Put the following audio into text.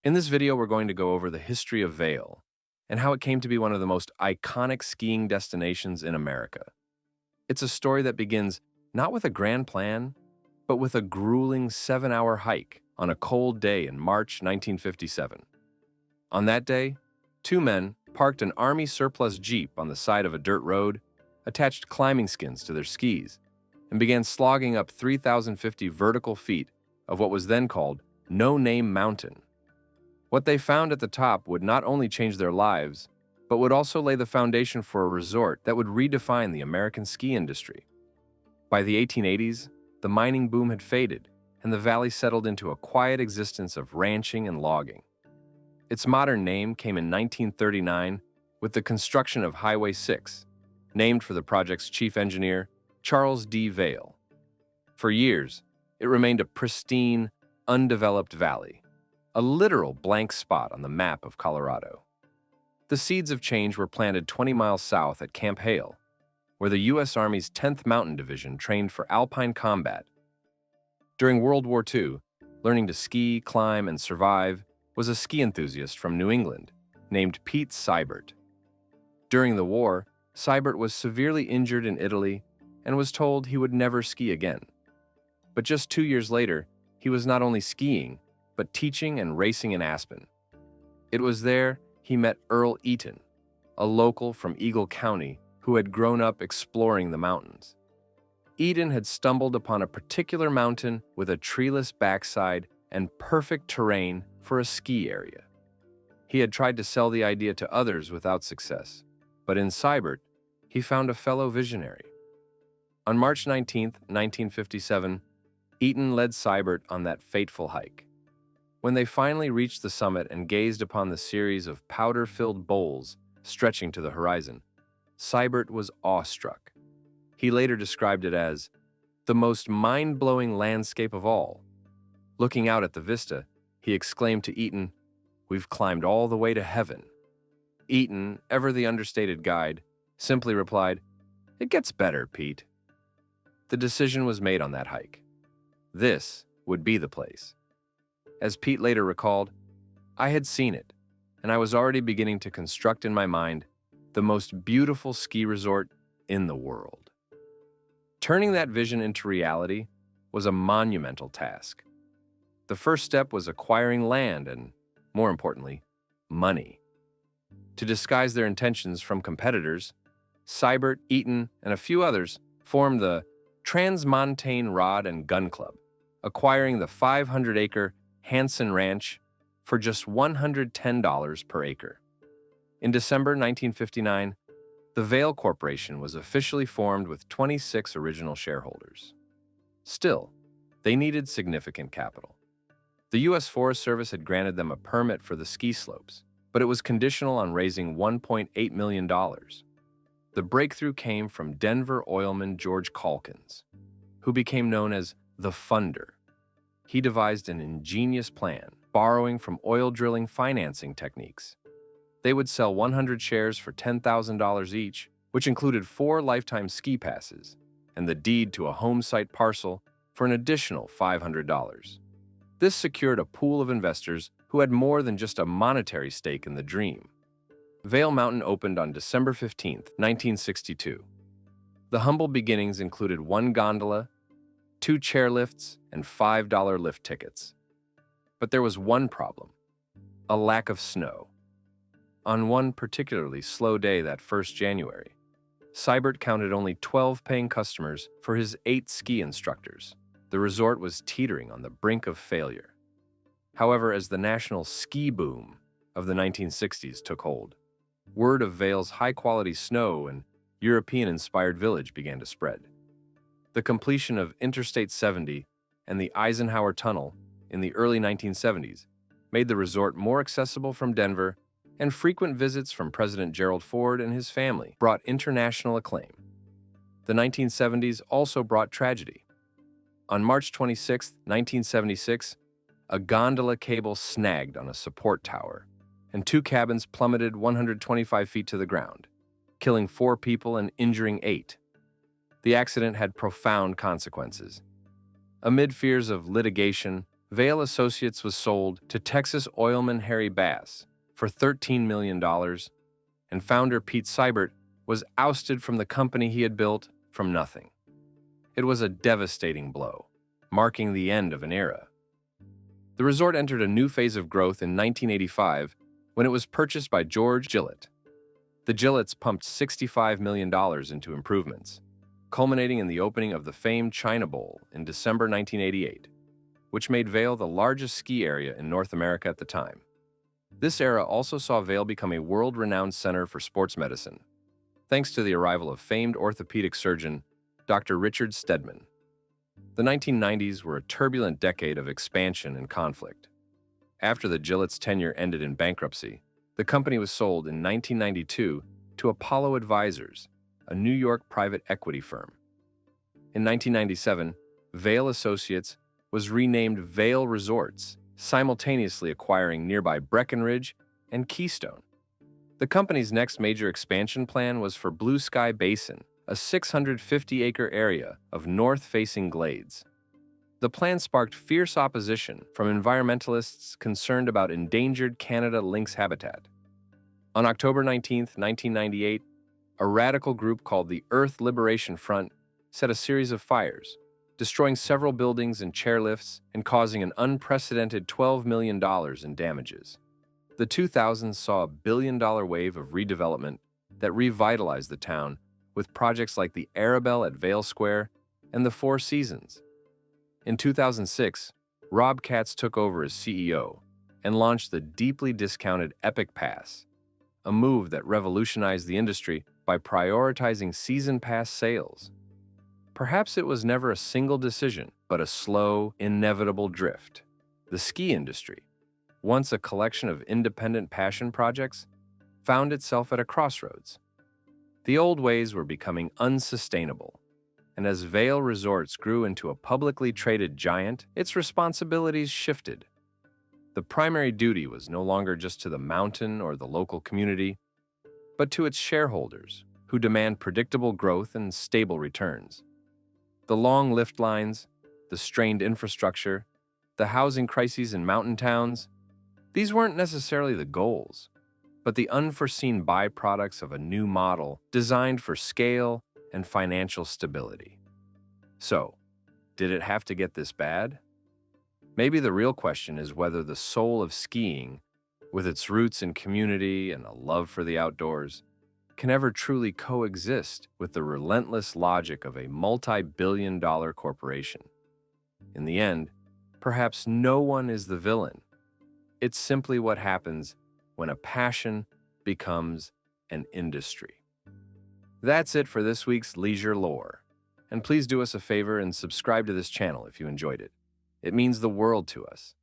In this video, we're going to go over the history of Vail and how it came to be one of the most iconic skiing destinations in America. It's a story that begins not with a grand plan, but with a grueling 7-hour hike on a cold day in March 1957. On that day, two men parked an Army surplus Jeep on the side of a dirt road, attached climbing skins to their skis, and began slogging up 3,050 vertical feet of what was then called No-Name Mountain. What they found at the top would not only change their lives, but would also lay the foundation for a resort that would redefine the American ski industry. By the 1880s, the mining boom had faded, and the valley settled into a quiet existence of ranching and logging. Its modern name came in 1939 with the construction of Highway 6, named for the project's chief engineer, Charles D. Vail. For years, it remained a pristine, undeveloped valley, a literal blank spot on the map of Colorado. The seeds of change were planted 20 miles south at Camp Hale, where the U.S. Army's 10th Mountain Division trained for alpine combat. During World War II, learning to ski, climb, and survive was a ski enthusiast from New England named Pete Seibert. During the war, Seibert was severely injured in Italy and was told he would never ski again. But just 2 years later, he was not only skiing, but teaching and racing in Aspen. It was there he met Earl Eaton, a local from Eagle County who had grown up exploring the mountains. Eaton had stumbled upon a particular mountain with a treeless backside and perfect terrain for a ski area. He had tried to sell the idea to others without success, but in Seibert, he found a fellow visionary. On March 19, 1957, Eaton led Seibert on that fateful hike. When they finally reached the summit and gazed upon the series of powder-filled bowls stretching to the horizon, Seibert was awestruck. He later described it as the most mind-blowing landscape of all. Looking out at the vista, he exclaimed to Eaton, "We've climbed all the way to heaven." Eaton, ever the understated guide, simply replied, "It gets better, Pete." The decision was made on that hike. This would be the place. As Pete later recalled, "I had seen it, and I was already beginning to construct in my mind the most beautiful ski resort in the world." Turning that vision into reality was a monumental task. The first step was acquiring land and, more importantly, money. To disguise their intentions from competitors, Seibert, Eaton, and a few others formed the Transmontane Rod and Gun Club, acquiring the 500-acre Hanson Ranch for just $110 per acre. In December 1959, the Vail Corporation was officially formed with 26 original shareholders. Still, they needed significant capital. The U.S. Forest Service had granted them a permit for the ski slopes, but it was conditional on raising $1.8 million. The breakthrough came from Denver oilman George Calkins, who became known as the Funder. He devised an ingenious plan, borrowing from oil drilling financing techniques. They would sell 100 shares for $10,000 each, which included 4 lifetime ski passes, and the deed to a home site parcel for an additional $500. This secured a pool of investors who had more than just a monetary stake in the dream. Vail Mountain opened on December 15, 1962. The humble beginnings included 1 gondola, 2 chairlifts, and $5 lift tickets. But there was one problem: a lack of snow. On one particularly slow day that first January, Seibert counted only 12 paying customers for his 8 ski instructors. The resort was teetering on the brink of failure. However, as the national ski boom of the 1960s took hold, word of Vail's high-quality snow and European-inspired village began to spread. The completion of Interstate 70 and the Eisenhower Tunnel in the early 1970s made the resort more accessible from Denver, and frequent visits from President Gerald Ford and his family brought international acclaim. The 1970s also brought tragedy. On March 26, 1976, a gondola cable snagged on a support tower, and 2 cabins plummeted 125 feet to the ground, killing 4 people and injuring 8. The accident had profound consequences. Amid fears of litigation, Vail Associates was sold to Texas oilman Harry Bass for $13 million, and founder Pete Seibert was ousted from the company he had built from nothing. It was a devastating blow, marking the end of an era. The resort entered a new phase of growth in 1985 when it was purchased by George Gillett. The Gilletts pumped $65 million into improvements, culminating in the opening of the famed China Bowl in December 1988, which made Vail the largest ski area in North America at the time. This era also saw Vail become a world-renowned center for sports medicine, thanks to the arrival of famed orthopedic surgeon Dr. Richard Stedman. The 1990s were a turbulent decade of expansion and conflict. After the Gilletts' tenure ended in bankruptcy, the company was sold in 1992 to Apollo Advisors, a New York private equity firm. In 1997, Vail Associates was renamed Vail Resorts, simultaneously acquiring nearby Breckenridge and Keystone. The company's next major expansion plan was for Blue Sky Basin, a 650-acre area of north-facing glades. The plan sparked fierce opposition from environmentalists concerned about endangered Canada lynx habitat. On October 19, 1998, a radical group called the Earth Liberation Front set a series of fires, destroying several buildings and chairlifts and causing an unprecedented $12 million in damages. The 2000s saw a billion-dollar wave of redevelopment that revitalized the town with projects like the Arabelle at Vail Square and the Four Seasons. In 2006, Rob Katz took over as CEO and launched the deeply discounted Epic Pass, a move that revolutionized the industry by prioritizing season pass sales. Perhaps it was never a single decision, but a slow, inevitable drift. The ski industry, once a collection of independent passion projects, found itself at a crossroads. The old ways were becoming unsustainable, and as Vail Resorts grew into a publicly traded giant, its responsibilities shifted. The primary duty was no longer just to the mountain or the local community, but to its shareholders, who demand predictable growth and stable returns. The long lift lines, the strained infrastructure, the housing crises in mountain towns, these weren't necessarily the goals, but the unforeseen byproducts of a new model designed for scale and financial stability. So, did it have to get this bad? Maybe the real question is whether the soul of skiing, with its roots in community and a love for the outdoors, can ever truly coexist with the relentless logic of a multi-billion-dollar corporation. In the end, perhaps no one is the villain. It's simply what happens when a passion becomes an industry. That's it for this week's Leisure Lore. And please do us a favor and subscribe to this channel if you enjoyed it. It means the world to us.